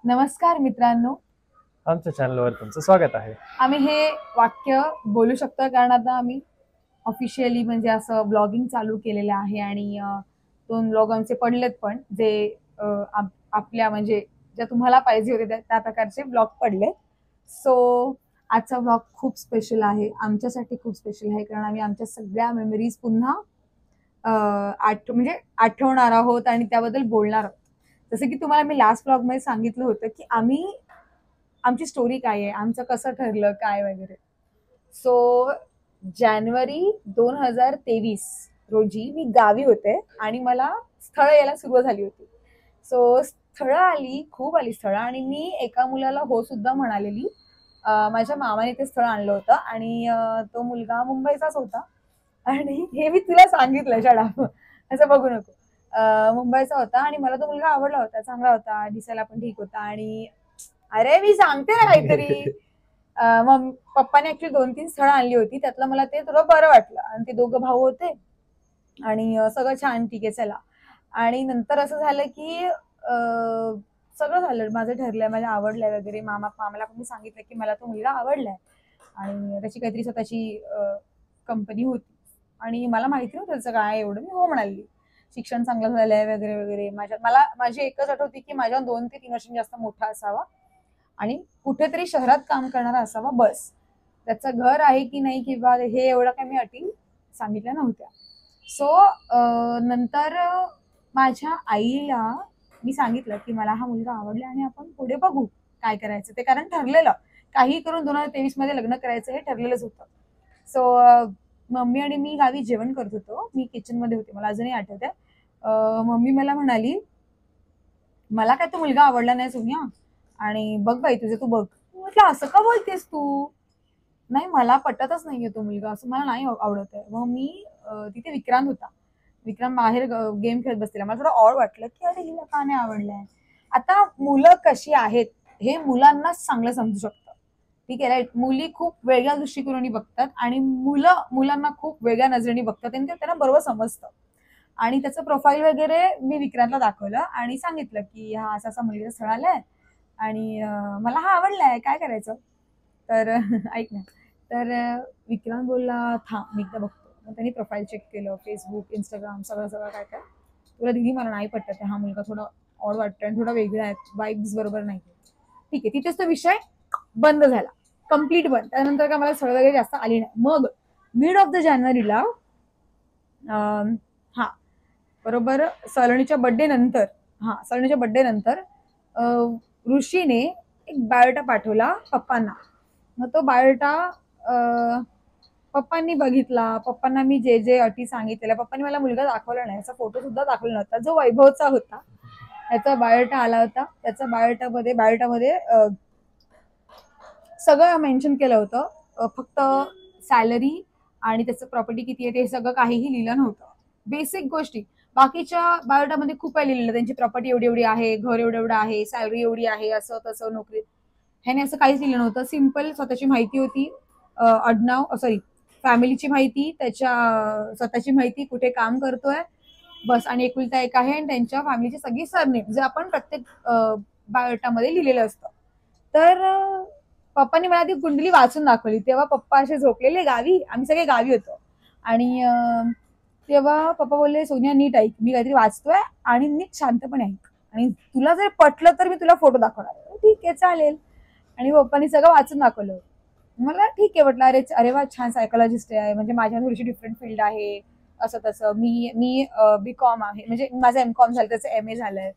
नमस्कार मित्रांनो. आमच्या चॅनलवर तुमचं स्वागत आहे. आम्ही हे वाक्य बोलू शकतो कारण आता आम्ही ऑफिशियली म्हणजे असं ब्लॉगिंग चालू केलेलं आहे आणि 2 ब्लॉग आमचे पडलेत पण जे आपल्या म्हणजे ज्या तुम्हाला पाहिजे होते त्या प्रकारचे ब्लॉग पडले. सो आजचा ब्लॉग खूप स्पेशल आहे, आमच्यासाठी खूप स्पेशल आहे कारण आम्ही आमच्या सगळ्या मेमरीज पुन्हा म्हणजे आठवणार आहोत आणि त्याबद्दल बोलणार आहोत. जसं की तुम्हाला मी लास्ट ब्लॉगमध्ये सांगितलं होतं की आमची स्टोरी काय आहे, आमचं कसं ठरलं काय वगैरे. सो जानेवारी 2023 रोजी मी गावी होते आणि मला स्थळ यायला सुरुवात झाली होती. सो स्थळं आली, खूप आली स्थळं आणि मी एका मुलाला हो सुद्धा म्हणालेली. माझ्या मामाने ते स्थळ आणलं होतं आणि तो मुलगा मुंबईचाच होता आणि हे मी तुला सांगितलं शाळा असं बघू नको. मुंबईचा होता आणि मला तो मुलगा आवडला होता, चांगला होता, दिसायला पण ठीक होता आणि अरे मी सांगते ना काहीतरी. मग पप्पाने ऍक्च्युली 2-3 स्थळं आणली होती, त्यातलं मला ते थोडं बरं वाटलं आणि ते दोघं भाऊ होते आणि सगळं छान ठीक आहे चला. आणि नंतर असं झालं की सगळं झालं, माझं ठरलंय, मला आवडलंय वगैरे. मामाला पण मी सांगितलं की मला तो मुलगा आवडलाय आणि त्याची काहीतरी स्वतःची कंपनी होती आणि मला माहिती नव्हतं त्याचं काय एवढं. मी हो म्हणाली. शिक्षण चांगलं झालंय वगैरे वगैरे. माझी एकच अट होती की माझ्या 2 ते 3 वर्षांनी जास्त मोठा असावा आणि कुठेतरी शहरात काम करणारा असावा बस. त्याचं घर आहे की नाही किंवा हे एवढं काही मी अटी सांगितल्या नव्हत्या. सो नंतर माझ्या आईला मी सांगितलं की मला हा मुलगा आवडला आणि आपण पुढे बघू काय करायचं ते, कारण ठरलेलं काही करून 2023 मध्ये लग्न करायचं हे ठरलेलंच होतं. सो मम्मी आणि मी गावी जेवण करत होतो, मी किचन मध्ये होते, मला अजूनही आठवतंय. मम्मी मला म्हणाली, मला काय तो मुलगा आवडला नाही सोनिया आणि बघ बाई तुझं तू बघ. म्हटलं असं का बोलतेस तू? नाही मला पटतच नाहीये तो मुलगा, असं मला नाही आवडत आहे. मग मी तिथे विक्रांत होता, विक्रांत बाहेर गेम खेळत बसलेला. मला थोडं ऑड वाटलं की अरे हिला का नाही आवडलंय. आता मुलं कशी आहेत हे मुलांनाच चांगलं समजू शकतं, ठीक आहे राईट. मुली खूप वेगळ्या दृष्टिकोनाने बघतात आणि मुलांना खूप वेगळ्या नजरेने बघतात आणि ते त्यांना बरोबर समजतं. आणि त्याचं प्रोफाईल वगैरे मी विक्रांतला दाखवलं आणि सांगितलं की हा असा असा मुलीचा स्थळ आलाय आणि मला हा आवडलाय, काय करायचं. तर ऐक ना. तर विक्रांत बोलला थांब मी एकदा बघतो. मग त्यांनी प्रोफाईल चेक केलं, फेसबुक, इंस्टाग्राम, सगळं सगळं काय काय. तुला दिदी मला नाही पटत आहे, हा मुलगा थोडा ऑड वाटतोय आणि थोडा वेगळा आहे, वाईब्स बरोबर नाही. ठीक आहे, तिथेच तो विषय बंद झाला, कम्प्लीट बंद. त्यानंतर का मला स्थळ वगैरे जास्त आली नाही. मग मिड ऑफ द जानेवारीला हा बरोबर सलोनीच्या बर्थडे नंतर, सलोनीच्या बर्थडे नंतर ऋषीने एक बायोटा पाठवला पप्पांना. मग तो बायोटा पप्पांनी बघितला. पप्पांना मी जे जे अटी सांगितलेल्या, पप्पांनी मला मुलगा दाखवला नाही, याचा फोटो सुद्धा दाखवला नव्हता जो वैभवचा होता. त्याचा बायोटा आला होता. त्याचा बायोटामध्ये सगळं मेन्शन केलं होतं, फक्त सॅलरी आणि त्याचं प्रॉपर्टी किती आहे ते सगळं काहीही लिहिलं नव्हतं, बेसिक गोष्टी. बाकीच्या बायोटामध्ये खूप काही लिहिलेलं, त्यांची प्रॉपर्टी एवढी एवढी आहे, घर एवढं एवढं आहे, सॅलरी एवढी आहे, असं तसं, नोकरी. ह्याने असं काहीच लिहिलं नव्हतं. सिम्पल स्वतःची माहिती होती, आडनाव सॉरी फॅमिलीची माहिती, त्याच्या स्वतःची माहिती, कुठे काम करतोय बस, आणि एकुलता एक आहे आणि त्यांच्या फॅमिलीची सगळी सरनेम जे आपण प्रत्येक बायोटामध्ये लिहिलेलं असतं. तर पप्पांनी मला ती कुंडली वाचून दाखवली. तेव्हा पप्पा असे झोपलेले गावी, आम्ही सगळे गावी होतो आणि तेव्हा पप्पा बोलले सोनिया नीट ऐक, मी काहीतरी वाचतोय आणि नीट शांतपणे ऐक आणि तुला जर पटलं तर मी तुला फोटो दाखवणार. ठीक आहे चालेल. आणि पप्पांनी सगळं वाचून दाखवलं. मला ठीक आहे म्हटलं. अरे वा छान, सायकोलॉजिस्ट आहे, म्हणजे माझ्या थोडीशी डिफरंट फील्ड आहे, असं तसं. मी बीकॉम आहे, म्हणजे माझं एमकॉम झालं, त्याचं एम ए झालंय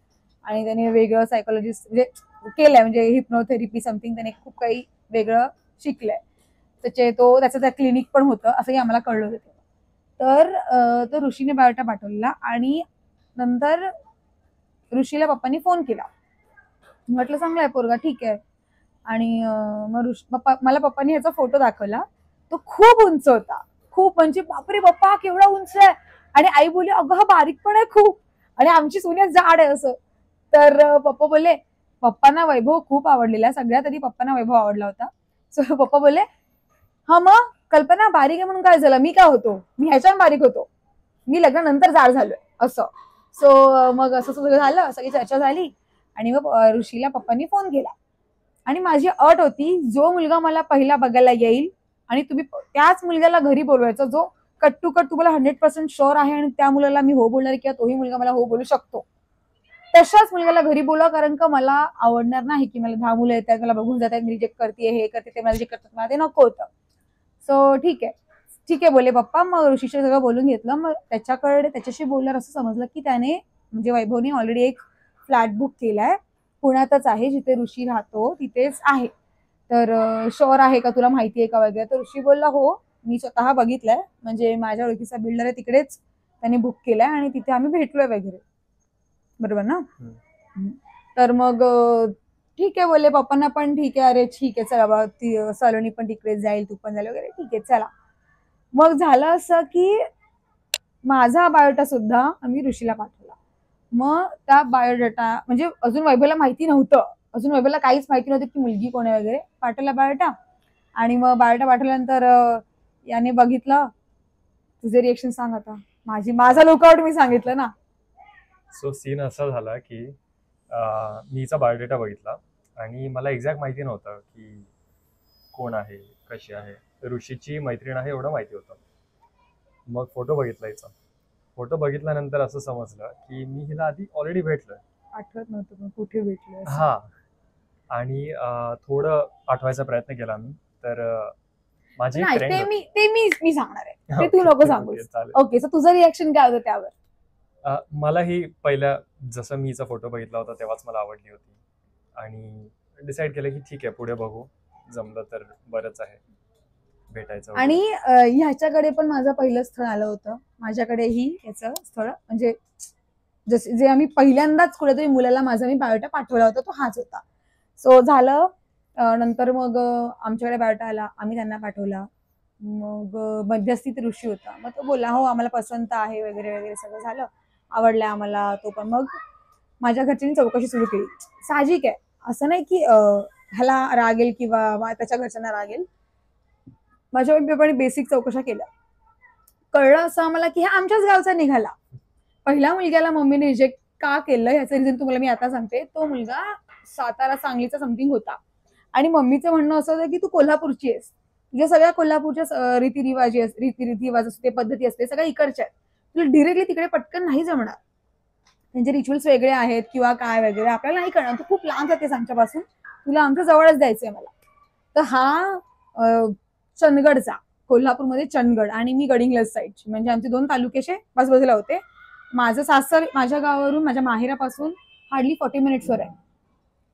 आणि त्याने वेगळं सायकोलॉजिस्ट म्हणजे केलंय, म्हणजे हिप्नोथेरपी समथिंग, त्याने खूप काही वेगळं शिकलंय. त्याचं त्या क्लिनिक पण होतं, असंही आम्हाला कळलं होतं. तर तो ऋषीने बायोटा पाठवलेला आणि नंतर ऋषीला पप्पांनी फोन केला. म्हटलं चांगला आहे पोरगा, ठीक आहे. आणि मग मला पप्पांनी ह्याचा फोटो दाखवला. तो खूप उंच होता, खूप, म्हणजे बापरे पप्पा केवढा उंच आहे. आणि आई बोलली अगं हा बारीक पण आहे खूप, आणि आमची सोनिया जाड आहे असं. तर पप्पा बोलले, पप्पांना वैभव खूप आवडलेला, सगळ्यात आधी पप्पांना वैभव आवडला होता. सो पप्पा बोलले हा मग कल्पना बारीक आहे म्हणून काय झालं, मी काय होतो, मी ह्याच्यावर बारीक होतो, मी लग्नानंतर जाड झालोय असं. सो मग असं सगळं झालं, सगळी चर्चा झाली आणि मग ऋषीला पप्पांनी फोन केला आणि माझी अट होती, जो मुलगा मला पहिला बघायला येईल आणि तुम्ही त्याच मुलग्याला घरी बोलवायचा, जो कट टू कट तुम्हाला 100% शुअर आहे आणि त्या मुलाला मी हो बोलणार किंवा तोही मुलगा मला हो बोलू शकतो, तशाच मुलगाला घरी बोला. कारण का मला आवडणार नाही की मला 10 मुलं येतात, मला बघून जातात, मी रिजेक्ट करते, हे करते, ते मला रिजेक्ट करतात, मला ते नको होतं. सो ठीक आहे बोले पप्पा. मग ऋषीशी सगळं बोलून घेतलं. मग त्याच्याशी बोलल्यावर असं समजलं की त्याने म्हणजे वैभवने ऑलरेडी एक फ्लॅट बुक केलाय, पुण्यातच आहे, जिथे ऋषी राहतो तिथेच आहे. तर शुअर आहे का, तुला माहिती आहे का वगैरे. तर ऋषी बोलला हो, मी स्वतः बघितलंय, म्हणजे माझ्या ओळखीचा बिल्डर आहे, तिकडेच त्यांनी बुक केलाय आणि तिथे आम्ही भेटलोय वगैरे. बरोबर ना. तर मग ठीक आहे बोलले पप्पांना पण. ठीक आहे, अरे ठीक आहे चला बाबा, ती सलोनी पण तिकडे जाईल, तू पण जाईल वगैरे, ठीक आहे चला. मग झालं असं की माझा बायोडाटा सुद्धा आम्ही ऋषीला पाठवला. मग त्या बायोडाटा म्हणजे अजून वैभवला माहिती नव्हतं, अजून वैभवला काहीच माहिती नव्हतं की मुलगी कोण आहे वगैरे. पाठवला बायोडाटा आणि मग बायोडाटा पाठवल्यानंतर याने बघितलं. तुझे रिएक्शन सांग आता. माझा लुकआउट मी सांगितलं ना. सो सीन असा झाला की मी हिचा बायोडेटा बघितला आणि मला एक्झॅक्ट माहिती नव्हतं की कोण आहे, कशी आहे. ऋषीची मैत्रीण आहे एवढं माहिती होतं. मग फोटो बघितला हिचा. फोटो बघितल्यानंतर असं समजलं की मी हिला आधी ऑलरेडी भेटलोय. आठवत नव्हतं पण कुठे भेटलोय. हा, आणि थोडं आठवायचा प्रयत्न केला मी. तर माझी नाही, फ्रेंड ते मी सांगणार आहे, ते तू नको सांगूस. ओके, सो तुझं रिएक्शन काय होतं त्यावर. मला ही पहिल्या जसं मी हिचा फोटो बघितला होता तेव्हाच मला आवडली होती आणि डिसाईड केलं की ठीक आहे, पुढे बघू, जमलं तर बरंच आहे भेटायचं. आणि ह्याच्याकडे पण माझं पहिलं स्थळ आलं होतं. माझ्याकडेही याचं स्थळ म्हणजे जसे जे आम्ही पहिल्यांदाच कुठेतरी मुलाला माझा मी बायोटा पाठवला होता तो हाच होता. सो झालं. नंतर मग आमच्याकडे बायोटा आला, आम्ही त्यांना पाठवला. मग मध्यस्थीत ऋषी होता. मग तो बोलला हो आम्हाला पसंत आहे वगैरे वगैरे, सगळं झालं, आवडलं आम्हाला तो पण. मग माझ्या घरच्यांनी चौकशी सुरू केली. साहजिक आहे, असं नाही की ह्याला रागेल किंवा त्याच्या घरच्यांना रागेल. माझ्या पप्पांनी बेसिक चौकशा केल्या. कळलं असं आम्हाला की हा आमच्याच गावचा निघाला. पहिल्या मुलग्याला मम्मीने रिजेक्ट का केलं याचं रिझन तुम्हाला मी आता सांगते. तो मुलगा सातारा सांगलीचा समथिंग होता आणि मम्मीचं म्हणणं असं होतं की तू कोल्हापूरची आहेस, तुझ्या सगळ्या कोल्हापूरच्या रीतिरिवाज असते, पद्धती असते, सगळ्या इकडच्या आहेत, तुला डिरेक्टली तिकडे पटकन नाही जमणार. त्यांचे रिच्युअल्स वेगळे आहेत किंवा काय वगैरे आपल्याला नाही कळणार. तू खूप लांब जातेस आमच्यापासून, तुला आमच्या जवळच द्यायचंय मला. तर हा चंदगडचा, कोल्हापूरमध्ये चंदगड, आणि मी गडिंग्लज साईडची, म्हणजे आमचे 2 तालुकेचे बाजूबाजूला होते. माझं सासर माझ्या गावावरून माझ्या माहेरापासून हार्डली 40 मिनिट्सवर आहे.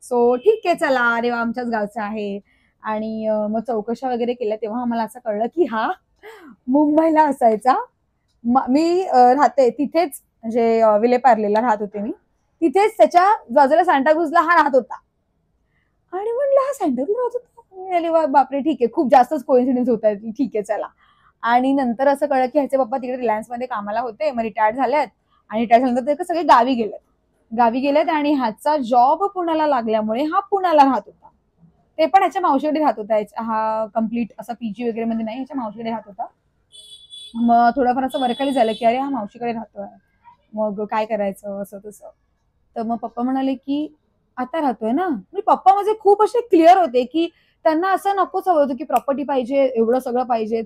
सो ठीक आहे चला, अरे आमच्याच गावचं आहे. आणि मग चौकशा वगैरे केल्या तेव्हा मला असं कळलं की हा मुंबईला असायचा. मी राहते तिथेच, म्हणजे विलेपार्लेला राहत होते मी तिथेच, त्याच्या बाजूला सांताक्रूजला हा राहत होता. आणि म्हणलं हा सांताक्रूज राहत होता, बापरे ठीक आहे, खूप जास्तच कोइन्सिडन्स होत आहे, ठीक आहे चला. आणि नंतर असं कळलं की ह्याचे पप्पा तिकडे रिलायन्समध्ये कामाला होते, मग रिटायर्ड झालेत. आणि रिटायर्ड झाल्यानंतर ते सगळे गावी गेलेत आणि ह्याचा जॉब पुण्याला लागल्यामुळे हा पुण्याला राहत होता. ते पण ह्याच्या मावशीकडे राहत होता. हा कम्प्लीट असा पीजी वगैरे मध्ये नाही, ह्याच्या मावशीकडे राहत होता. मग थोडंफार असं वरखाली झालं की अरे हा मावशीकडे राहतोय, मग काय करायचं असं तसं. तर मग पप्पा म्हणाले की आता राहतोय ना. म्हणजे पप्पा माझे खूप असे क्लिअर होते की त्यांना असं नकोच हवं होतं की प्रॉपर्टी पाहिजे, एवढं सगळं पाहिजे.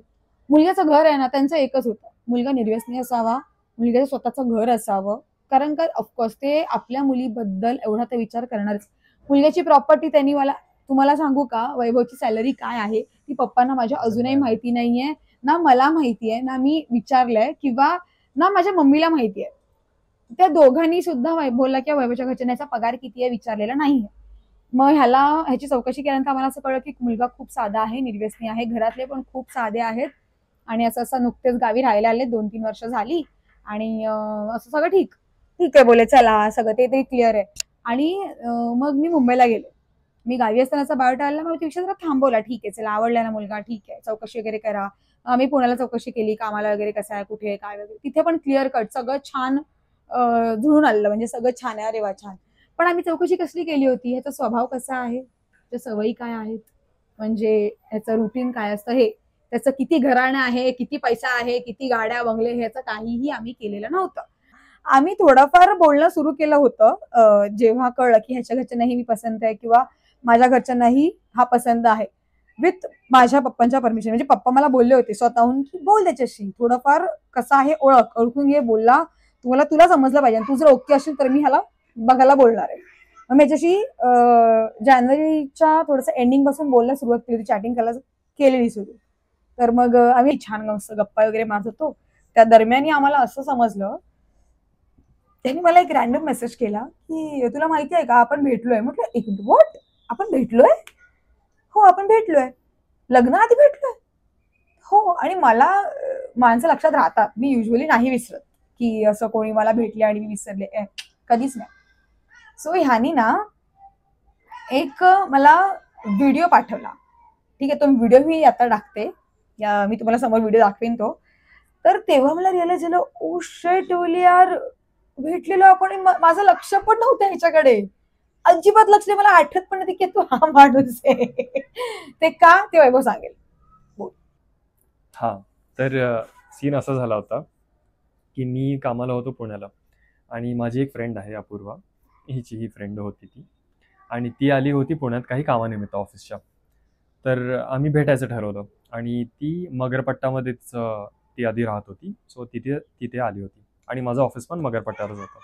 मुलग्याचं घर आहे ना, त्यांचं एकच होतं, मुलगा निर्व्यसनी असावा, मुलग्याचं स्वतःचं घर असावं. कारण का ऑफकोर्स ते आपल्या मुलीबद्दल एवढा तर विचार करणारच. मुलग्याची प्रॉपर्टी त्यांनी तुम्हाला सांगू का, वैभवची सॅलरी काय आहे ती पप्पांना माझ्या अजूनही माहिती नाहीये, ना मला माहिती आहे, ना मी विचारलंय किंवा ना माझ्या मम्मीला माहिती आहे. त्या दोघांनी सुद्धा वैभवला किंवा वैभवच्या घरच्यांचा पगार किती आहे विचारलेला नाहीये. मग ह्याची चौकशी केल्यानंतर आम्हाला असं कळलं की मुलगा खूप साधा आहे, निर्व्यसनी आहे, घरातले पण खूप साधे आहेत आणि असं नुकतेच गावी राहायला आले, 2-3 वर्ष झाली. आणि असं सगळं ठीक आहे बोले, चला सगळं ते क्लिअर आहे. आणि मग मी मुंबईला गेले. मी गावी असतानाचा बायोटा आला, मग त्यापेक्षा जरा थांबवला, ठीक आहे चला, आवडला ना मुलगा, ठीक आहे चौकशी वगैरे करा. आम्ही पुण्याला चौकशी केली, कामाला वगैरे कसं आहे, कुठे आहे, काय वगैरे, तिथे पण क्लिअर कट सगळं छान जुळून आलं, म्हणजे सगळं छान आहे, अरे वा छान. पण आम्ही चौकशी कसली केली होती, ह्याचा स्वभाव कसा आहे, त्याच्या सवयी काय आहेत, म्हणजे ह्याचं रुटीन काय असतं, हे त्याचं किती घराणं आहे, किती पैसा आहे, किती गाड्या बंगले, ह्याचं काहीही आम्ही केलेलं नव्हतं. आम्ही थोडंफार बोलणं सुरू केलं होतं जेव्हा कळलं की ह्याच्या घरच्यांनाही मी पसंत आहे किंवा माझ्या घरच्यांनाही हा पसंत आहे, विथ माझ्या पप्पांच्या परमिशन. म्हणजे पप्पा मला बोलले होते स्वतःहून की बोल त्याच्याशी, थोडंफार कसं आहे ओळखून घे, बोलला तुला समजलं पाहिजे, तू जर ओके असेल तर मी ह्याला बघायला बोलणार आहे. मग मी याच्याशी जानेवारीच्या थोडंसं एंडिंग पासून बोलायला सुरुवात केली होती, चॅटिंग करायला केलेली सुरू. तर मग आम्ही छान मस्त गप्पा वगैरे मारत होतो. त्या दरम्यान आम्हाला असं समजलं, त्यांनी मला एक रॅन्डम मेसेज केला की तुला माहिती आहे का आपण भेटलोय. म्हटलं एक मिनिट, व्हॉट, आपण भेटलोय? हो आपण भेटलोय, लग्नाआधी भेटलोय. हो. आणि मला माणसं लक्षात राहतात, मी युजली नाही विसरत की असं कोणी मला भेटले आणि मी विसरले, कधीच नाही. सो ह्यानी ना एक मला व्हिडिओ पाठवला. ठीक आहे, तो व्हिडिओ मी आता टाकते, मी तुम्हाला समोर व्हिडिओ दाखवेन तो. तर तेव्हा मला रिअलाइज झालं, ओ शिट बोली यार, भेटलेलो आपण, माझं लक्ष पण नव्हतं ह्याच्याकडे, अजिबात लक्ष नाही, मला आठवत पण नाही की तू हा माणूस आहे. ते का, ते वैभव सांगेल. हा, तर सीन असा झाला होता की मी कामाला होतो पुण्याला आणि माझी एक फ्रेंड आहे अपूर्वा, हिची ही फ्रेंड होती ती, आणि ती आली होती पुण्यात काही कामानिमित्त ऑफिसच्या. तर आम्ही भेटायचं ठरवलं आणि ती मगरपट्टामध्येच ती आधी राहत होती. सो तिथे आली होती आणि माझं ऑफिस पण मगरपट्ट्यावरच होतं.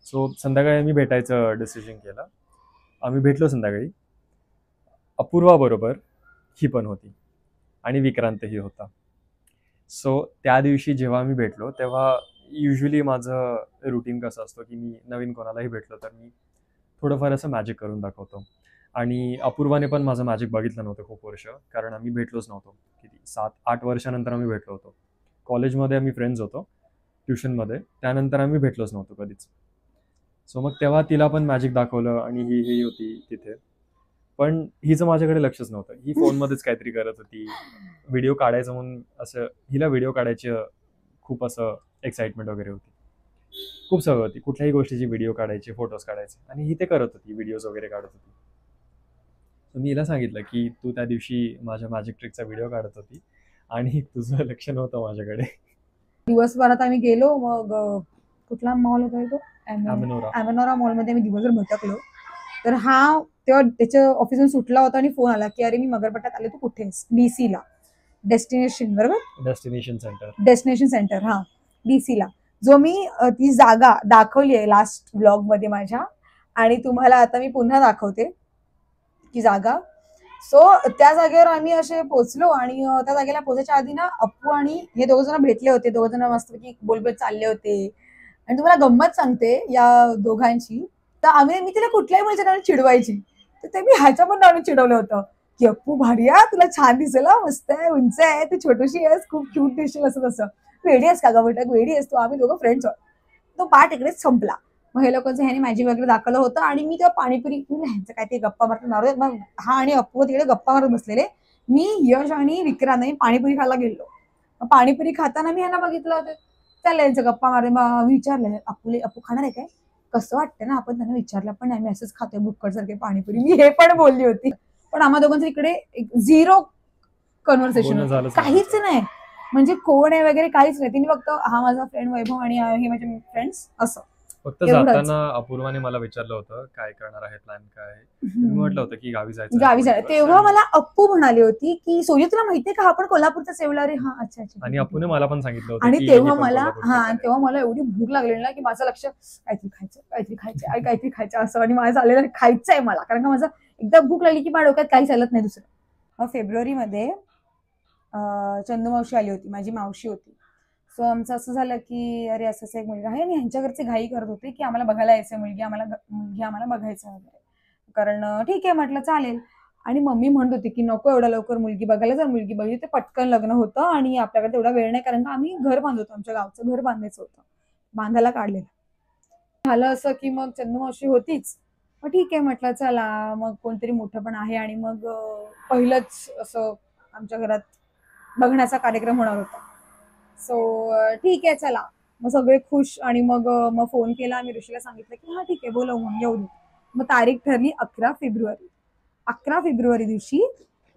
सो संध्याकाळी आम्ही भेटायचं डिसिजन केलं. आम्ही भेटलो संध्याकाळी. अपूर्वाबरोबर ही पण होती आणि विक्रांतही होता. सो त्या दिवशी जेव्हा आम्ही भेटलो तेव्हा युजली माझं रुटीन कसं असतं की मी नवीन कोणालाही भेटलो तर मी थोडंफार असं मॅजिक करून दाखवतो. आणि अपूर्वाने पण माझं मॅजिक बघितलं नव्हतं खूप वर्ष, कारण आम्ही भेटलोच नव्हतो. किती 7-8 वर्षानंतर आम्ही भेटलो होतो. कॉलेजमध्ये आम्ही फ्रेंड्स होतो, ट्युशनमध्ये, त्यानंतर आम्ही भेटलोच नव्हतो कधीच. सो मग तेव्हा तिला पण मॅजिक दाखवलं आणि ही होती तिथे. पण हिचं माझ्याकडे लक्षच नव्हतं, ही फोनमध्येच काहीतरी करत होती. व्हिडिओ काढायचं म्हणून असं हिला व्हिडिओ काढायची खूप असं एक्साइटमेंट वगैरे होती, खूप सवय होती कुठल्याही गोष्टीची व्हिडिओ काढायची, फोटोज काढायचे, आणि ही ते करत होती, व्हिडिओज वगैरे काढत होती. तर मी हिला सांगितलं की तू त्या दिवशी माझ्या मॅजिक ट्रिकचा व्हिडिओ काढत होती आणि तुझं लक्ष नव्हतं माझ्याकडे. दिवसभरात आम्ही गेलो, मग कुठला मॉल होता तो, अमेनोरा. अमेनोरा मॉलमध्ये आम्ही दिवसभर भटकलो. तर हा तेव्हा त्याच्या ऑफिसून सुटला होता आणि फोन आला की अरे मी मगरपट्ट्यात आले, तू कुठेस? DC ला, डेस्टिनेशन, बरोबर, डेस्टिनेशन सेंटर, हा, DC ला. जो मी ती जागा दाखवली आहे लास्ट व्लॉग मध्ये माझ्या, आणि तुम्हाला आता मी पुन्हा दाखवते ती जागा. सो त्या जागेवर आम्ही असे पोहोचलो आणि त्या जागेला पोहोचायच्या आधी ना अप्पू आणि हे दोघ जण भेटले होते. दोघ जण मस्तपैकी बोलबोल चालले होते. आणि तुम्हाला गंमत सांगते या दोघांची, तर मी तिला कुठल्याही मुलीच्या नावाने चिडवायची, तर ते मी ह्याच्या पण नावाने चिडवलं होतं की अप्पू भारी आहे, तुला छान दिसेल, मस्त आहे, उंच आहे, तू छोटीशी आहेस, खूप क्यूट दिसशील, असं तसं. वेडी आहेस का गं बेटा, वेडी आहेस तू, आम्ही दोघं फ्रेंड्स आहोत. तो पाठ इकडेच संपला. मग हे लोकांचं ह्याने मॅजिक वगैरे दाखवलं होतं आणि मी तेव्हा पाणीपुरी, ह्यांचं काय ते गप्पा मारत, मग हा आणि अप्पू तिकडे गप्पा मारत बसलेले. मी, यश आणि विक्रांत पाणीपुरी खायला गेलो. मग पाणीपुरी खाताना मी ह्यांना बघितलं होतं, चाललं यांचं गप्पा मारे. मग विचारलं अप्पू खाणार आहे काय, कसं वाटतं ना, आपण त्यांना विचारलं पण नाही, मी असंच खातोय भुक्कड सारखे पाणीपुरी, मी हे पण बोलली होती. पण आम्हा दोघांचं इकडे झिरो कन्व्हर्सेशन, काहीच नाही, म्हणजे कोण आहे वगैरे काहीच नाही. तिने फक्त हा माझा फ्रेंड वैभव आणि हे माझे फ्रेंड्स असं. फक्त जाताना अपूर्वाने मला विचारलं होतं काय करणार आहे, प्लॅन काय आहे. मी म्हटलं होतं की गावी जायचं. तेव्हा मला अप्पू म्हणाली होती की सोनी तुला माहितीये का आपण कोल्हापूरचा सेवला रे. हा अच्छा अच्छा. आणि अप्पूने मला पण सांगितलं होतं. आणि तेव्हा मला एवढी भूक लागलेली ना की माझं लक्ष काहीतरी खायचं असं, आणि माझं आलेलं खायचंय मला, कारण का माझं एकदा भूक लागली की माझ्या डोक्यात काही चालत नाही दुसरं. मग फेब्रुवारीमध्ये चंदू मावशी आली होती, माझी मावशी होती. सो आमचं असं झालं की अरे असं एक मुलगा आहे, आणि ह्यांच्या घरचे घाई करत होते की आम्हाला बघायला यायचं, मुलगी आम्हाला बघायचं वगैरे. कारण ठीक आहे म्हटलं चालेल. आणि मम्मी म्हणत होती की नको एवढा लवकर मुलगी बघायला, जर मुलगी बघली तर पटकन लग्न होतं आणि आपल्याकडे तेवढा वेळ नाही, कारण का आम्ही घर बांधतो, आमच्या गावचं घर बांधायचं होतं, बांधायला काढलेलं. झालं असं की मग चंदू मावशी होतीच. मग ठीक आहे म्हटलं चला, मग कोणतरी मोठं पण आहे, आणि मग पहिलंच असं आमच्या घरात बघण्याचा कार्यक्रम होणार होता. सो ठीक आहे चला, मग सगळे खुश. आणि मग फोन केला, आम्ही ऋषीला सांगितलं की हा ठीक आहे बोलव, म्हणून येऊ दे. मग तारीख ठरली 11 फेब्रुवारी. 11 फेब्रुवारी दिवशी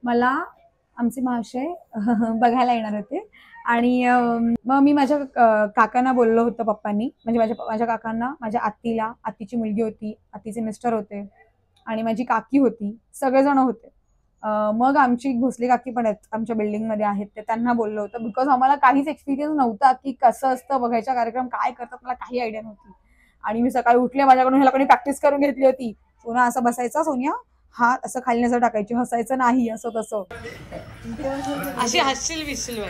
मला आमचे महाशय बघायला येणार होते, आणि मग मी माझ्या काकांना बोललो होतं पप्पांनी, म्हणजे माझ्या काकांना, माझ्या आत्तीला, आत्तीची मुलगी होती, आत्तीचे मिस्टर होते आणि माझी काकी होती, सगळेजण होते. मग आमची भोसले काकी पण आहेत, आमच्या बिल्डिंगमध्ये आहेत, ते त्यांना बोललो होतं. बिकॉज आम्हाला काहीच एक्सपिरियन्स नव्हता की कसं असतं बघायचा कार्यक्रम, काय करतात, मला काही आयडिया नव्हती. आणि मी सकाळी उठले, माझ्याकडून ह्याला कोणी प्रॅक्टिस करून घेतली होती. सोना असं बसायचा, सोनिया हा असं खाली नजर टाकायची, हसायचं नाही, असं तसं. अशी हसशील विसशील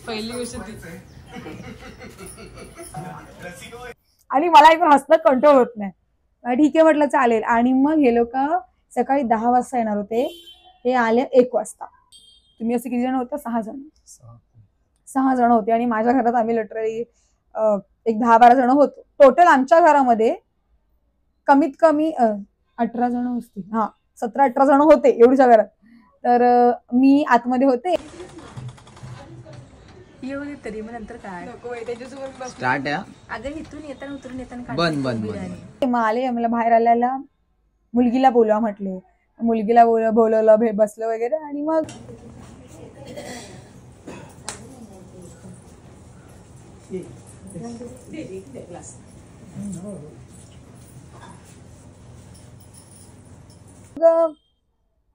पहिली गोष्ट ती. आणि मला एकदम हसणं कंट्रोल होत नाही. ठीक आहे म्हटलं चालेल. आणि मग हे लोक सकाळी 10 वाजता येणार होते, हे आले 1 वाजता. तुम्ही असे किती जण होता? 6 जण. 6 जण होते आणि माझ्या घरात आम्ही लिटरली एक 10-12 जण होतो. टोटल आमच्या घरामध्ये कमीत कमी 18 जण असतील, हा 17-18 जण होते एवढ्या घरात. तर मी आतमध्ये होते. येऊ दे तरी मग नंतर काय स्टार्ट आहे. अगं इथून येताना उतरून येताना बंद बंद मग आले, मला बाहेर आल्याला मुलगीला बोलवा म्हटले, मुलगीला बोलवलं, बसलं वगैरे. आणि मग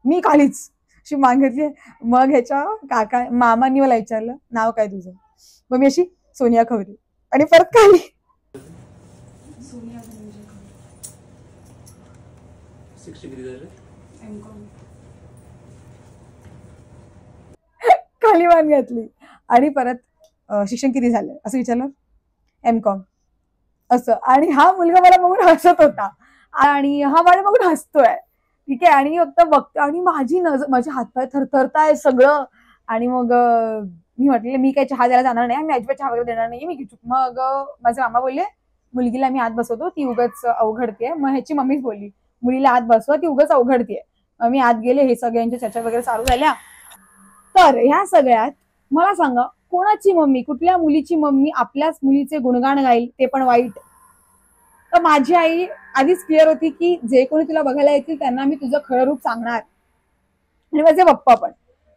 मी खालीच अशी मान घेतली. मग ह्याच्या काका मामांनी मला विचारलं, नाव काय तुझं? मग मी अशी सोनिया खवरे, आणि परत खाली. खाली मान घातली आणि परत शिक्षण किती झालं असं विचारलं. M.Com असं. आणि हा मुलगा मला बघून हसत होता आणि हा मला बघून हसतोय, ठीक आहे. आणि फक्त बघतो आणि माझे हातपाय थरथरताय सगळं. आणि मग मी म्हटलं मी काही चहा द्यायला जाणार नाही, मी अजिबात चहा वगैरे देणार नाही, मी किचूक. मग माझे मामा बोलले मुलगीला मी आत बसवतो, ती उगाच अवघडतीये. मग ह्याची मम्मीच बोलली मुलीला आत बसवा, ती उगाच अवघडतीये. मग मी आत गेले, हे सगळ्यांच्या चर्चा वगैरे चालू झाल्या. तर ह्या सगळ्यात मला सांगा, कोणाची मम्मी, कुठल्या मुलीची मम्मी आपल्याच मुलीचे गुणगान गाईल, ते पण वाईट? तर माझी आई आधीच क्लिअर होती की जे कोणी तुला बघायला येतील त्यांना मी तुझं खरं रूप सांगणार, आणि माझे पप्पा पण.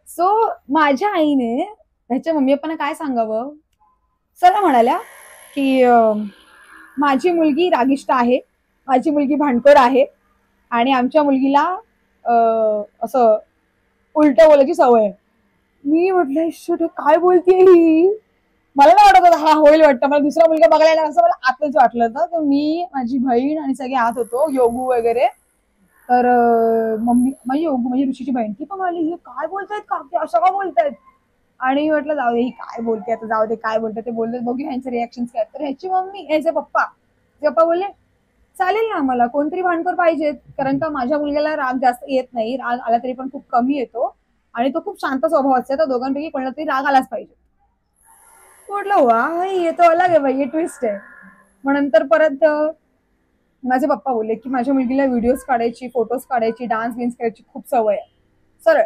सो माझ्या आईने ह्याच्या मम्मी पप्पांना काय सांगावं, सरळ म्हणाल्या की माझी मुलगी रागिष्ट आहे, माझी मुलगी भांडखोर आहे, आणि आमच्या मुलगीला असं उलट बोलायची सवय आहे. मी म्हटलं शेट काय बोलतेय ही, मला नाही वाटत होतं हा होईल वाटतं. मला दुसरा मुलगा बघायला येणार असं मला आतच वाटलं होतं. तर मी, माझी बहीण आणि सगळे आत होतो, योगू वगैरे. तर मम्मी, माझी योगू म्हणजे ऋषीची बहीण, ती पण म्हणली हे काय बोलतायत का, ते असं का बोलतायत? आणि म्हटलं जाऊ दे, ही काय बोलते आता, जाऊ दे काय बोलते ते बोलते, बघू ह्यांचे रिॲक्शन्स काय. तर ह्याची मम्मी, ह्याचे पप्पा बोलले चालेल ना, मला कोणतरी भांडखोर पाहिजेत, कारण का माझ्या मुलग्याला राग जास्त येत नाही, राग आला तरी पण खूप कमी येतो, आणि तो खूप शांत स्वभावाचा आहे, तर दोघांपैकी कोणाला तरी राग आलाच पाहिजे. म्हटलं वा ये तो अलग आहे बाई, ये ट्विस्ट आहे. मग नंतर परत माझे पप्पा बोलले की माझ्या मुलगीला व्हिडिओज काढायची, फोटोज काढायची, डान्स बिन्स करायची खूप सवय आहे. सरळ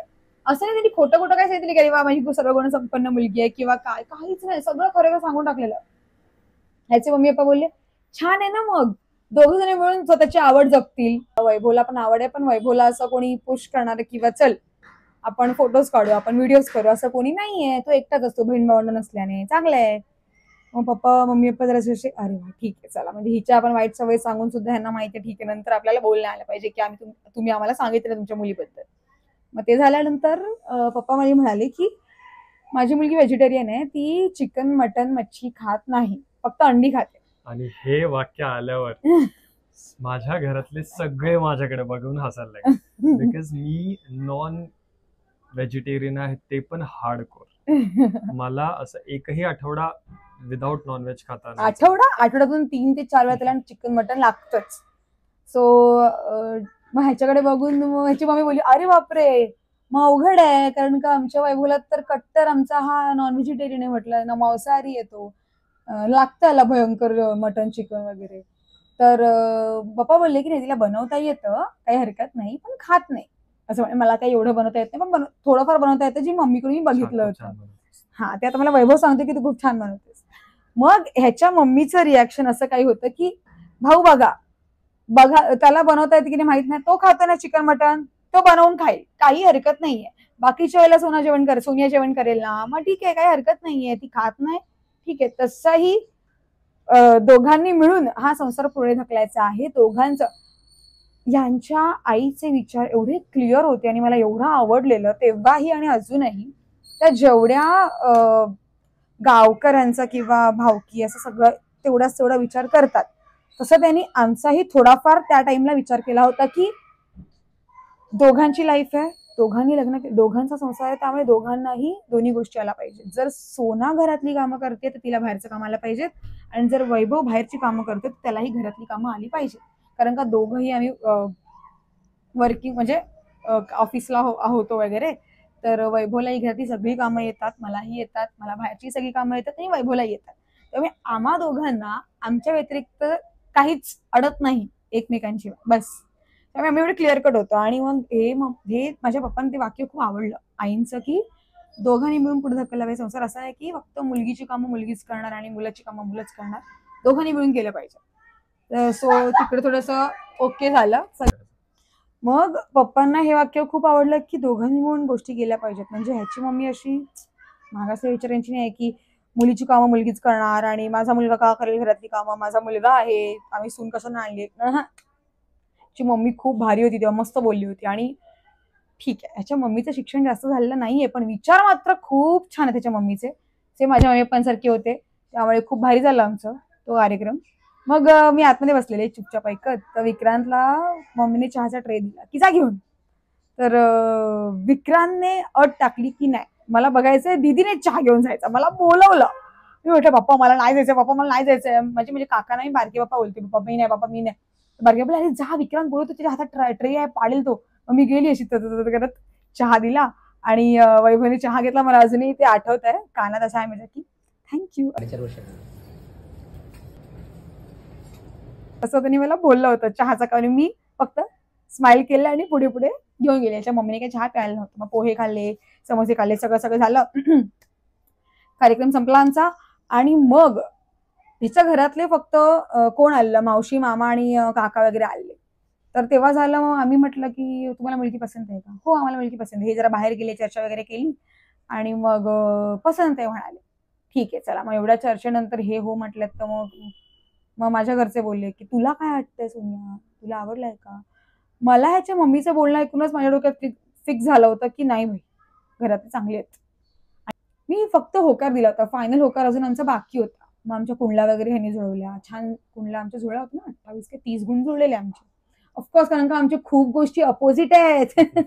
असं नाही, त्यांनी खोटं खोटं काय सांगितलं की वा माझी सर्व गुण संपन्न मुलगी आहे किंवा काय, काहीच नाही, सगळं खरं सांगून टाकलेलं. ह्याचे मम्मी पप्पा बोलले छान आहे ना, मग दोघ जण मिळून स्वतःची आवड जगतील. वैभवला पण आवड आहे, पण वैभवला असं कोणी पुश करणार किंवा चल आपण फोटोज काढू, आपण व्हिडिओज करू असं कोणी नाहीये, तो एकटाच असतो बहीण भावंड नसल्याने, चांगलं आहे. मग मम्मी पप्पा जरा असे अरे वा ठीक आहे चला, म्हणजे हिच्या आपण वाईट सवय सांगून सुद्धा ह्यांना माहिती आहे, ठीक आहे, नंतर आपल्याला बोलणं आलं पाहिजे की आम्ही तुम्ही आम्हाला सांगितलं तुमच्या मुलीबद्दल. मग ते झाल्यानंतर पप्पा मला म्हणाले की माझी मुलगी व्हेजिटेरियन आहे, ती चिकन मटन मच्छी खात नाही, फक्त अंडी खाते. आणि हे वाक्य आल्यावर माझ्या घरातले सगळे माझ्याकडे बघून हसायला लागले, बिकॉज मी नॉन व्हेजिटेरियन आहे, ते पण हार्डकोर. मला असं एकही आठवडा विदाउट नॉनव्हेज खाता नाही. आठवड्यातून 3 ते 4 वेळा त्याला चिकन मटन लागतच. सो मग ह्याच्याकडे बघून ह्याची मम्मी बोलली अरे बापरे, मग अवघड आहे, कारण का आमच्या वैभवला तर कट्टर आमचा हा नॉन व्हेजिटेरियन आहे, म्हटलं ना मांसाहारी येतो, लागतं त्याला भयंकर मटन चिकन वगैरे. तर पप्पा बोलले की नाही तिला बनवता येतं, काही हरकत नाही, पण खात नाही असं. मला काही एवढं बनवता येत नाही, पण थोडंफार बनवता येतं, जी मम्मीकडून मी बघितलं होतं. हा, ते आता मला वैभव सांगते की तू खूप छान बनवतेस. मग ह्याच्या मम्मीचं रिॲक्शन असं काही होतं की भाऊ बघा त्याला बनवता येते की नाही माहित नाही, तो खातो ना चिकन मटन, तो बनवून खाईल, काही हरकत नाहीये, बाकीच्या वेळेला सोनिया जेवण करेल ना, मग ठीक आहे, काही हरकत नाहीये, ती खात नाही, ठीक आहे. तसंही दोघांनी मिळून हा संसार पुढे ढकलायचा आहे. दोघांचं यांच्या आईचे विचार एवढे क्लिअर होते आणि मला एवढं आवडलेलं तेव्हाही आणि अजूनही. त्या जेवढ्या गावकऱ्यांचा किंवा भावकी असं सगळं तेवढा विचार करतात, तसं त्यांनी आमचाही थोडाफार त्या टाइमला विचार केला होता की दोघांची लाईफ आहे, दोघांनी लग्न, दोघांचा संसार आहे, त्यामुळे दोघांनाही दोन्ही गोष्टी आल्या पाहिजेत. जर सोना घरातली कामं करते तर तिला बाहेरचं काम आलं पाहिजेत, आणि जर वैभव बाहेरची कामं करते तर त्यालाही घरातली कामं आली पाहिजेत. कारण का दोघंही आम्ही वर्किंग म्हणजे ऑफिसला होतो वगैरे, तर वैभवलाही घरातली सगळी कामं येतात, मलाही येतात, मला बाहेरची सगळी कामं येतात आणि वैभवलाही येतात. त्यामुळे आम्हा दोघांना आमच्या व्यतिरिक्त काहीच अडत नाही एकमेकांची, बस. त्यामुळे आम्ही एवढे क्लिअर कट होतो. आणि मग हे माझ्या पप्पांना ते वाक्य खूप आवडलं आईंचं, की दोघांनी मिळून पुढे ढकलला पाहिजे. संसार असा आहे की फक्त मुलगीची कामं मुलगीच करणार आणि मुलाची कामं मुलंच करणार, दोघांनी मिळून केलं पाहिजे. सो तिकडे थोडंसं ओके झालं. मग पप्पांना हे वाक्य खूप आवडलं की दोघांनी मिळून गोष्टी केल्या पाहिजेत. म्हणजे ह्याची मम्मी अशी मागासल्या विचारांची नाही की मुलीची कामं मुलगीच करणार आणि माझा मुलगा का करेल घरातली कामं, माझा मुलगा आहे, आम्ही सून कसं आणली. ची मम्मी खूप भारी होती तेव्हा, मस्त बोलली होती. आणि ठीक आहे, ह्याच्या मम्मीचं शिक्षण जास्त झालेलं नाहीये, पण विचार मात्र खूप छान आहे त्याच्या मम्मीचे, ते माझ्या मम्मी पप्पांसारखे होते. त्यामुळे खूप भारी झाला आमचा तो कार्यक्रम. मग मी आतमध्ये बसलेले चुपचाप ऐकत, तर विक्रांतला मम्मीने चहाचा ट्रे दिला की जा घेऊन. तर विक्रांतने अट टाकली की नाही, मला बघायचंय, दीदीने चहा घेऊन जायचा, मला बोलवलं. मी म्हटलं पप्पा मला नाही जायचंय, पप्पा मला नाही जायचंय. म्हणजे काका नाही, बारके पप्पा बोलते, पप्पा मी नाही, पप्पा मी नाही. बारके पप्पा अरे जा, विक्रांत बोलतो, त्याच्या हातात ट्रे आहे, पाडेल तो. मग मी गेली अशी करत चहा दिला आणि वैभवने चहा घेतला. मला अजूनही ते आठवत आहे, कानात असं आहे माझ्या की थँक्यू असं त्यांनी मला बोललं होतं चहाचा. कारण मी फक्त स्माइल केलं आणि पुढे पुढे घेऊन गेले. याच्या मम्मीने काही चहा प्यायला नव्हतं. मग पोहे खाल्ले, समोसे खाल्ले, सगळं झालं. कार्यक्रम संपला आमचा. आणि मग हिच्या घरातले फक्त कोण आलेलं, मावशी, मामा आणि काका वगैरे आले. तर तेव्हा झालं, मग आम्ही म्हटलं की तुम्हाला मुलगी पसंत आहे का? हो आम्हाला मुलगी पसंत आहे. हे जरा बाहेर गेले, चर्चा वगैरे केली आणि मग पसंत आहे म्हणाले. ठीक आहे चला, मग एवढ्या चर्चेनंतर हे हो म्हटलं. तर मग माझ्या घरचे बोलले की तुला काय वाटतंय सोनिया, तुला आवडलाय का? मला ह्याच्या मम्मीचं बोलणं ऐकूनच माझ्या डोक्यात फिक्स झालं होतं की नाही भाई, घरात चांगले आहेत. मी फक्त होकार दिला होता, फायनल होकार अजून आमचा बाकी होता. मग आमच्या कुंडला वगैरे ह्यांनी जुळवल्या, छान कुंडला आमच्या जुळल्या होत्या ना, 28 ते 30 गुण जुळलेले आमचे. ऑफकोर्स, कारण का आमचे खूप गोष्टी अपोजिट आहेत.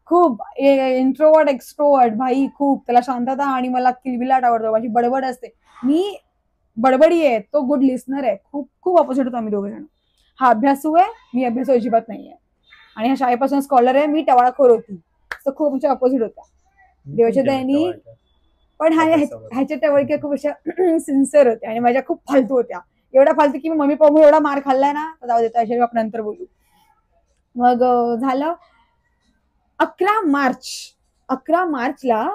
खूप इंट्रोवर्ट एक्स्ट्रोवर्ट भाई, खूप. त्याला शांतता आणि मला किलबिलाट आवडतो, माझी बडबड असते. मी बडबडी आहे, तो गुड लिस्नर आहे. खूप खूप अपोजिट होतो आम्ही दोघे जण. हा अभ्यासू आहे, मी अभ्यासू अजिबात नाहीये. आणि हा शाळेपासून स्कॉलर आहे, मी टवाळखोर होती. तर खूप आमच्या अपोजिट होत्या देवाच्या दयानी. पण ह्याच्या टवळक्या खूप अशा सिन्सिअर होत्या आणि माझ्या खूप फालतू होत्या. एवढा फालतू की मी मम्मी पप्पा एवढा मार खाल्लाय ना, तर जाऊ देता, अशा आपण नंतर बोलू. मग झालं 11 मार्चला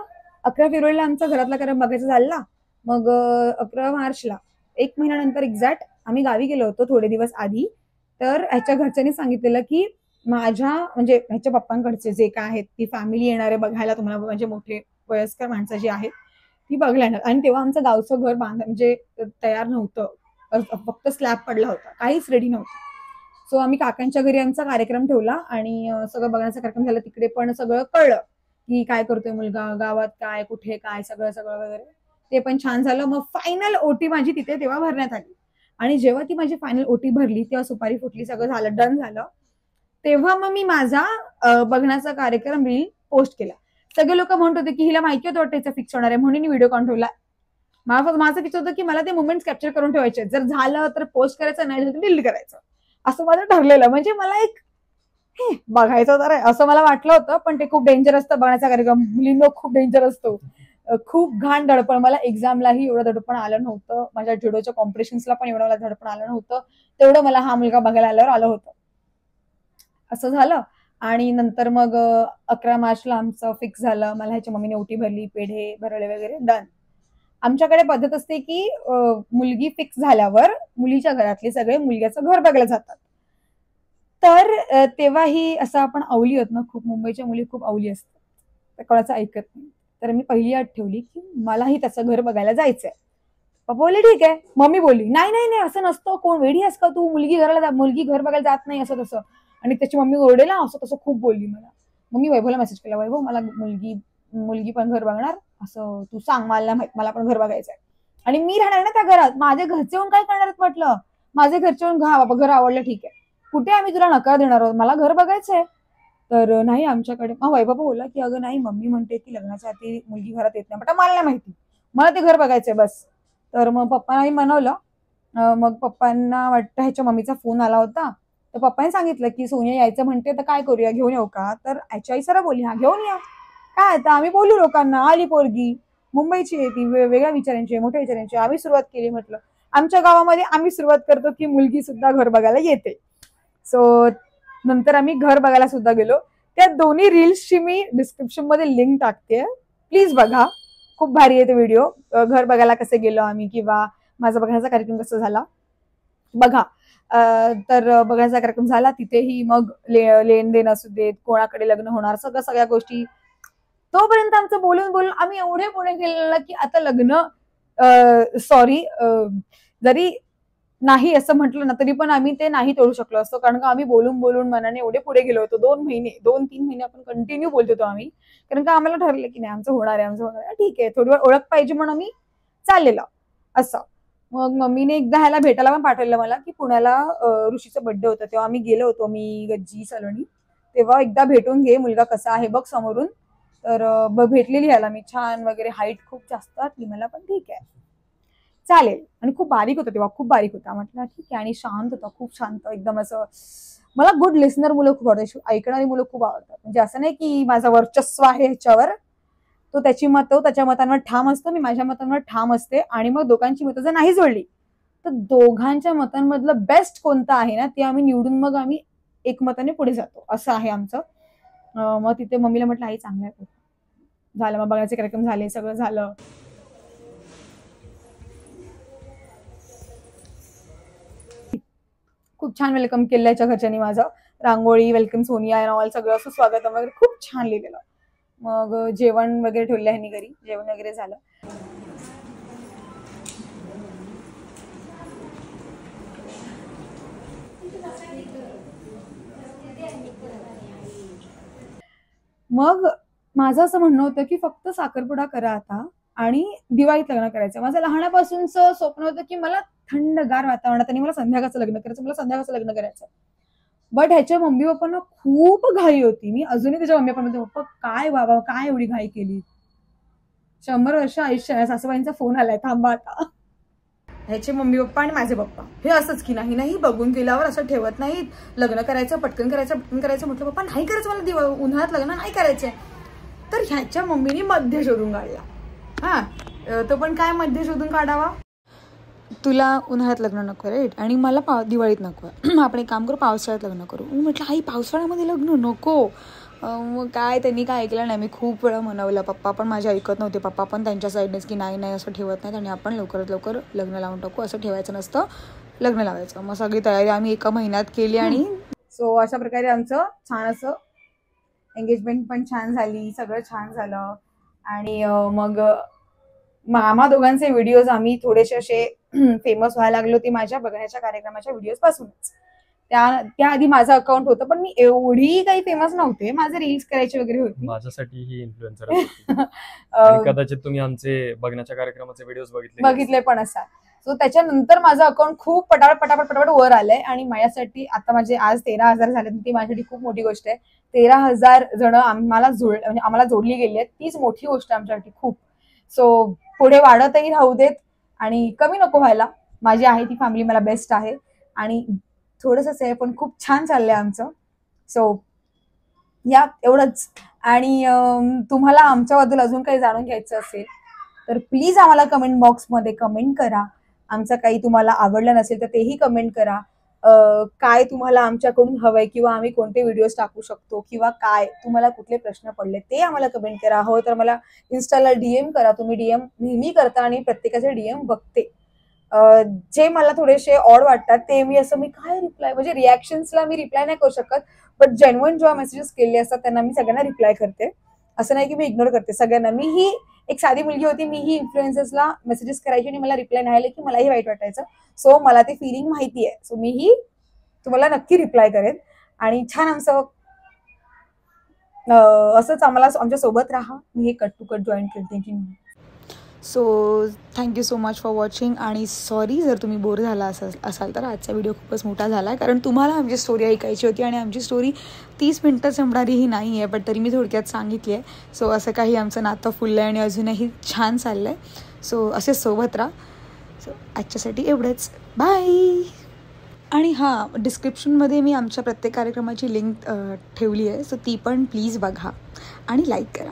11 फेब्रुवारीला आमचा घरातला कार्यक्रम बघायचा झाला. मग 11 मार्चला 1 महिन्यानंतर एक्झॅक्ट आम्ही गावी गेलो होतो थोडे दिवस आधी. तर ह्याच्या घरच्यांनी सांगितलेलं की माझ्या म्हणजे ह्याच्या पप्पांकडचे जे काय आहेत ती फॅमिली येणारे बघायला तुम्हाला, म्हणजे मोठे वयस्कर माणसं जी आहेत ती बघायला येणार. आणि तेव्हा आमचं गावचं घर म्हणजे तयार नव्हतं, फक्त स्लॅब पडला होता, काहीच रेडी नव्हतं. सो आम्ही काकांच्या घरी आमचा कार्यक्रम ठेवला आणि सगळं बघण्याचा कार्यक्रम झाला. तिकडे पण सगळं कळलं की काय करतोय मुलगा, गावात काय, कुठे काय, सगळं वगैरे. ते पण छान झालं. मग फायनल ओटी माझी तिथे तेव्हा भरण्यात आली. आणि जेव्हा ती माझी फायनल ओटी भरली तेव्हा सुपारी फुटली, सगळं झालं, डन झालं. तेव्हा मग मी माझा बघण्याचा कार्यक्रम रील पोस्ट केला. सगळे लोक म्हणत होते की हिला माहिती होतं वाटतं फिक्स होणार आहे, म्हणून मी व्हिडिओ कॉल ठेवला. माझं फिक्स होतं की मला ते मुवमेंट कॅप्चर करून ठेवायचे. जर झालं तर पोस्ट करायचं, नाही झालं तर डिलीट करायचं, असं माझं ठरलेलं. म्हणजे मला एक बघायचं तर आहे असं मला वाटलं होतं. पण ते खूप डेंजर असतं बघण्याचा कार्यक्रम, मुलींना खूप डेंजर असतो, खूप घाण धडपण. मला एक्झामलाही एवढं धडपण आलं नव्हतं, माझ्या जुडोच्या कॉम्पिटिशन्सला पण एवढं मला धडपण आलं नव्हतं, तेवढं मला हा मुलगा बघायला आल्यावर आलं होतं. असं झालं. आणि नंतर मग 11 मार्चला आमचं फिक्स झालं. मला ह्याच्या मम्मीने ओटी भरली, पेढे भरले वगैरे, डन. आमच्याकडे पद्धत असते की मुलगी फिक्स झाल्यावर मुलीच्या घरातले सगळे मुलग्याचं घर बघायला जातात. तर तेव्हाही असं आपण अवली होत ना, खूप मुंबईच्या मुली खूप अवली असतात. कोणाचं ऐकत नाही. तर मी पहिली अट ठेवली की मलाही त्याचं घर बघायला जायचंय. पप्पा बोलले ठीक आहे. मम्मी बोलली नाही नाही नाही असं नसतं, कोण वेडी आहेस का तू, मुलगी घर बघायला जात नाही असं तसं. आणि त्याची मम्मी ओरडेला असं तसं खूप बोलली मला. मग मी वैभवला मेसेज केला, वैभव मला मुलगी पण घर बघणार असं तू सांग, मला माहित, मला पण घर बघायचंय आणि मी राहणार ना त्या घरात. माझे घरचे येऊन काय करणार आहेत म्हटलं. माझे घरचे येऊन बाबा घर आवडलं ठीक आहे, कुठे आम्ही तुला नकार देणार आहोत, मला घर बघायचंय. तर नाही आमच्याकडे. मग वैभव बोलला की अगं नाही मम्मी म्हणते की लग्नाच्या आधी मुलगी घरात येत नाही. पण मला नाही माहिती, मला ते घर बघायचंय बस. तर मग पप्पांनी मनवलं. मग पप्पांना वाटतं ह्याच्या मम्मीचा फोन आला होता. तर पप्पांनी सांगितलं की सोनिया यायचं म्हणते तर काय करूया, घेऊन येऊ का. तर ह्याची आई सरळ बोलली हा घेऊन या, काय आता आम्ही बोलू लोकांना, आली पोरगी मुंबईची आहे ती, वेगळ्या विचारांची मोठ्या विचारांची. आम्ही सुरुवात केली. म्हटलं आमच्या गावामध्ये आम्ही सुरुवात करतो की मुलगी सुद्धा घर बघायला येते. सो नंतर आम्ही घर बघायला सुद्धा गेलो. त्या दोन्ही रील्सची मी डिस्क्रिप्शन मध्ये लिंक टाकते, प्लीज बघा. खूप भारी आहे ते व्हिडिओ. घर बघायला कसे गेलो आम्ही किंवा माझा बघण्याचा कार्यक्रम कसा झाला बघा. तर बघण्याचा कार्यक्रम झाला तिथेही मग लेन देन असू देत, कोणाकडे लग्न होणार, सगळ्या गोष्टी. तोपर्यंत आमचं बोलून बोलून आम्ही एवढे पुढे गेलेलं की आता लग्न जरी नाही असं म्हटलं ना तरी पण आम्ही ते नाही तोडू शकलो असतो, कारण का आम्ही बोलून बोलून मनाने एवढे पुढे गेलो होतो. 2-3 महिने आपण कंटिन्यू बोलत होतो आम्ही, कारण का आम्हाला ठरलं की नाही आमचं होणार आहे. ठीक आहे, थोडी वेळ ओळख पाहिजे म्हणून आम्ही चाललेलं असं. मग मम्मीने एकदा ह्याला भेटायला पण पाठवलं मला की पुण्याला ऋषीचा बर्थडे होता तेव्हा आम्ही गेलो होतो, मी गज्जी सलोनी. तेव्हा एकदा भेटून घे, मुलगा कसा आहे बघ समोरून. तर भेटलेली ह्याला मी, छान वगैरे, हाईट खूप जास्त वाटली मला पण ठीक आहे चालेल. आणि खूप बारीक होता तेव्हा, खूप बारीक होता. म्हटलं ठीक आहे. आणि शांत होता, खूप शांत एकदम. असं मला गुड लिसनर मुलं खूप आवडतात, ऐकणारी मुलं खूप आवडतात. म्हणजे असं नाही की माझं वर्चस्व आहे ह्याच्यावर, तो त्याची मतं त्याच्या मतांवर ठाम असतो, मी माझ्या मतांवर ठाम असते. आणि मग दोघांची मतं जर नाही जुळली तर दोघांच्या मतांमधलं बेस्ट कोणतं आहे ना ते आम्ही निवडून मग आम्ही एकमताने पुढे जातो, असं आहे आमचं. मग तिथे मम्मीला म्हटलं आई चांगलं आहे झालं. मग बघायचे कार्यक्रम झाले, सगळं झालं. खूप छान वेलकम केलं याच्या घरच्यांनी माझं. रांगोळी, वेलकम सोनिया अँड ऑल, सगळं असं स्वागत वगैरे खूप छान लिहिलेलं. मग जेवण वगैरे ठेवलं ह्यांनी घरी, जेवण वगैरे झालं. मग माझं असं म्हणणं होतं की फक्त साखरपुडा करा आता आणि दिवाळीत लग्न करायचं. माझं लहानापासूनचं स्वप्न होतं की मला थंडगार वातावरणात आणि मला संध्याकाळचं लग्न करायचं, मला संध्याकाळचं लग्न करायचं. बट ह्याच्या मम्मी पप्पांना खूप घाई होती. मी अजूनही त्याच्या मम्मी पप्पा म्हणते, पप्पा काय बाबा काय एवढी घाई केली, 100 वर्ष आयुष्य आहे. सासूबाईंचा फोन आलाय, थांबा आता. ह्याचे मम्मी पप्पा आणि माझे पप्पा हे असंच की नाही नाही बघून गेल्यावर असं ठेवत नाहीत, लग्न करायचं पटकन करायचं. म्हटलं पप्पा नाही करायचं, मला उन्हाळ्यात लग्न नाही करायचंय. तर ह्याच्या मम्मीने मध्य शोधून काढला. हा तो पण काय मध्य शोधून काढावा, तुला उन्हाळ्यात लग्न नको राईट आणि मला दिवाळीत नको, आपण एक काम करू पावसाळ्यात लग्न करू. मी म्हटलं आई पावसाळ्यामध्ये लग्न नको. मग काय त्यांनी काय ऐकलं नाही. मी खूप वेळा म्हणवलं, पप्पा पण माझे ऐकत नव्हते. पप्पा पण त्यांच्या साईडनेच की नाही नाही असं ठेवत नाहीत आणि आपण लवकरात लवकर लग्न लावून टाकू, असं ठेवायचं नसतं, लग्न लावायचं. मग सगळी तयारी आम्ही एका महिन्यात केली आणि सो अशा प्रकारे आमचं छान असं एंगेजमेंट पण छान झाली, सगळं छान झालं. आणि मग आम्हा दोघांचे व्हिडिओज आम्ही थोडेसे असे फेमस व्हायला लागलो ते माझ्या बघण्याच्या कार्यक्रमाच्या व्हिडिओज पासूनच. त्याआधी माझं अकाउंट होतं पण मी एवढी काही फेमस नव्हते, माझे रील्स करायचे वगैरे होते. माझ्यासाठी ही इन्फ्लुएन्सर आणि कदाचित तुम्ही आमचे बघण्याच्या कार्यक्रमाचे व्हिडिओज बघितले पण असा. सो त्याच्यानंतर माझं अकाउंट खूप पटापट वर आलंय आणि माझ्यासाठी आता माझे आज 13,000 झाले, ती माझ्यासाठी खूप मोठी गोष्ट आहे. 13,000 जण आम्हाला जोडली गेली आहेत, तीच मोठी गोष्ट आहे आमच्यासाठी खूप. सो पुढे वाढतही राहू देत आणि कमी नको व्हायला. माझी आहे ती फॅमिली मला बेस्ट आहे आणि थोडंसंच आहे पण खूप छान चाललंय आमचं. सो या एवढंच. आणि तुम्हाला आमच्याबद्दल अजून काही जाणून घ्यायचं असेल तर प्लीज आम्हाला कमेंट बॉक्समध्ये कमेंट करा. आमचं काही तुम्हाला आवडलं नसेल तर तेही कमेंट करा. काय तुम्हाला आमच्याकडून हवंय किंवा आम्ही कोणते व्हिडिओज टाकू शकतो किंवा काय तुम्हाला कुठले प्रश्न पडले ते आम्हाला कमेंट करा. हो तर मला इन्स्टाला DM करा. तुम्ही DM नेहमी करता आणि प्रत्येकाचे DM बघते. जे मला थोडेसे ऑड वाटतात ते मी काय रिप्लाय म्हणजे रिॲक्शन्सला मी रिप्लाय नाही करू शकत, बट जेन्युइन जेव्हा मेसेजेस केले असतात त्यांना मी सगळ्यांना रिप्लाय करते. असं नाही की मी इग्नोर करते सगळ्यांना. मीही एक साधी मुलगी होती, मीही इन्फ्लुएन्सर्सला मेसेजेस करायची आणि मला रिप्लाय नाही आले की मलाही वाईट वाटायचं. सो मला ते फिलिंग माहिती आहे. सो मीही तुम्हाला नक्की रिप्लाय करेन आणि छान आमचं असंच आमच्या सोबत राहा. मी हे कट टू कट जॉईन केली. So thank you so much for watching आणि सॉरी जर तुम्ही बोर झाला असाल तर. आजचा व्हिडिओ खूपच मोठा झाला आहे कारण तुम्हाला आमची स्टोरी ऐकायची होती आणि आमची स्टोरी 30 मिनटं संपणारीही नाही आहे, पण तरी मी थोडक्यात सांगितली आहे. सो असं काही आमचं नातं फुललं आहे आणि अजूनही छान चाललं आहे. सो असेच सोबत राहा. सो आजच्यासाठी एवढंच, बाय. आणि हां, डिस्क्रिप्शनमध्ये मी आमच्या प्रत्येक कार्यक्रमाची लिंक ठेवली आहे, सो ती पण प्लीज बघा आणि लाईक करा.